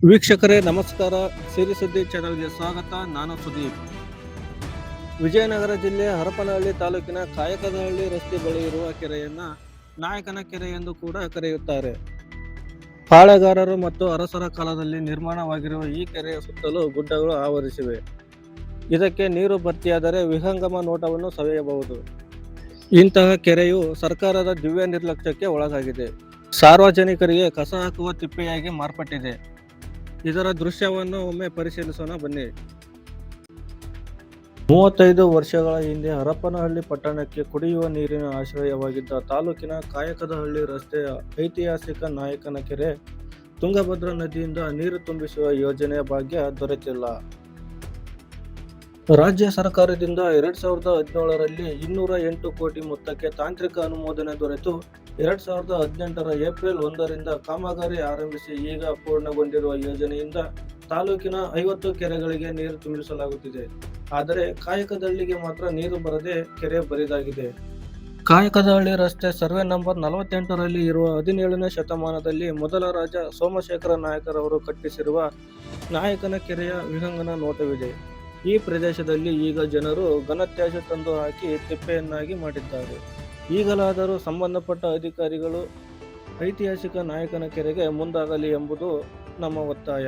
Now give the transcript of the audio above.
ವೀಕ್ಷಕರೇ ನಮಸ್ಕಾರ. ಸಿರಿ ಸುದ್ದಿ ಚಾನೆಲ್ಗೆ ಸ್ವಾಗತ. ನಾನು ಸುದೀಪ್. ವಿಜಯನಗರ ಜಿಲ್ಲೆ ಹರಪನಹಳ್ಳಿ ತಾಲೂಕಿನ ಕಾಯಕದಹಳ್ಳಿ ರಸ್ತೆ ಬಳಿ ಇರುವ ಕೆರೆಯನ್ನ ನಾಯಕನ ಕೆರೆ ಎಂದು ಕೂಡ ಕರೆಯುತ್ತಾರೆ. ಪಾಳೆಗಾರರು ಮತ್ತು ಅರಸರ ಕಾಲದಲ್ಲಿ ನಿರ್ಮಾಣವಾಗಿರುವ ಈ ಕೆರೆಯ ಸುತ್ತಲೂ ಗುಡ್ಡಗಳು ಆವರಿಸಿವೆ. ಇದಕ್ಕೆ ನೀರು ಭರ್ತಿಯಾದರೆ ವಿಹಂಗಮ ನೋಟವನ್ನು ಸವಿಯಬಹುದು. ಇಂತಹ ಕೆರೆಯು ಸರ್ಕಾರದ ದಿವ್ಯ ನಿರ್ಲಕ್ಷ್ಯಕ್ಕೆ ಒಳಗಾಗಿದೆ. ಸಾರ್ವಜನಿಕರಿಗೆ ಕಸ ಹಾಕುವ ತಿಪ್ಪೆಯಾಗಿ ಮಾರ್ಪಟ್ಟಿದೆ. ಇದರ ದೃಶ್ಯವನ್ನು ಒಮ್ಮೆ ಪರಿಶೀಲಿಸೋಣ ಬನ್ನಿ. 35 ವರ್ಷಗಳ ಹಿಂದೆ ಹರಪನಹಳ್ಳಿ ಪಟ್ಟಣಕ್ಕೆ ಕುಡಿಯುವ ನೀರಿನ ಆಶ್ರಯವಾಗಿದ್ದ ತಾಲೂಕಿನ ಕಾಯಕದಹಳ್ಳಿ ರಸ್ತೆಯ ಐತಿಹಾಸಿಕ ನಾಯಕನ ಕೆರೆ ತುಂಗಭದ್ರಾ ನದಿಯಿಂದ ನೀರು ತುಂಬಿಸುವ ಯೋಜನೆಯ ಭಾಗ್ಯ ದೊರೆತಿಲ್ಲ. ರಾಜ್ಯ ಸರ್ಕಾರದಿಂದ 2017ರಲ್ಲಿ 208 ಕೋಟಿ ಮೊತ್ತಕ್ಕೆ ತಾಂತ್ರಿಕ ಅನುಮೋದನೆ ದೊರೆತು 2018ರ ಏಪ್ರಿಲ್ 1ರಿಂದ ಕಾಮಗಾರಿ ಆರಂಭಿಸಿ ಈಗ ಪೂರ್ಣಗೊಂಡಿರುವ ಯೋಜನೆಯಿಂದ ತಾಲೂಕಿನ 50 ಕೆರೆಗಳಿಗೆ ನೀರು ತುಂಬಿಸಲಾಗುತ್ತಿದೆ. ಆದರೆ ಕಾಯಕದಹಳ್ಳಿಗೆ ಮಾತ್ರ ನೀರು ಬರದೆ ಕೆರೆ ಬರಿದಾಗಿದೆ. ಕಾಯಕದಹಳ್ಳಿ ರಸ್ತೆ ಸರ್ವೆ ನಂಬರ್ 48ರಲ್ಲಿ ಇರುವ 17ನೇ ಶತಮಾನದಲ್ಲಿ ಮೊದಲ ರಾಜ ಸೋಮಶೇಖರ ನಾಯಕರವರು ಕಟ್ಟಿಸಿರುವ ನಾಯಕನ ಕೆರೆಯ ವಿಹಂಗನ ನೋಟವಿದೆ. ಈ ಪ್ರದೇಶದಲ್ಲಿ ಈಗ ಜನರು ಘನತ್ಯಾಜ್ಯ ತಂದು ಹಾಕಿ ತಿಪ್ಪೆಯನ್ನಾಗಿ ಮಾಡಿದ್ದಾರೆ. ಈಗಲಾದರೂ ಸಂಬಂಧಪಟ್ಟ ಅಧಿಕಾರಿಗಳು ಐತಿಹಾಸಿಕ ನಾಯಕನ ಕೆರೆಗೆ ಮುಂದಾಗಲಿ ಎಂಬುದು ನಮ್ಮ ಒತ್ತಾಯ.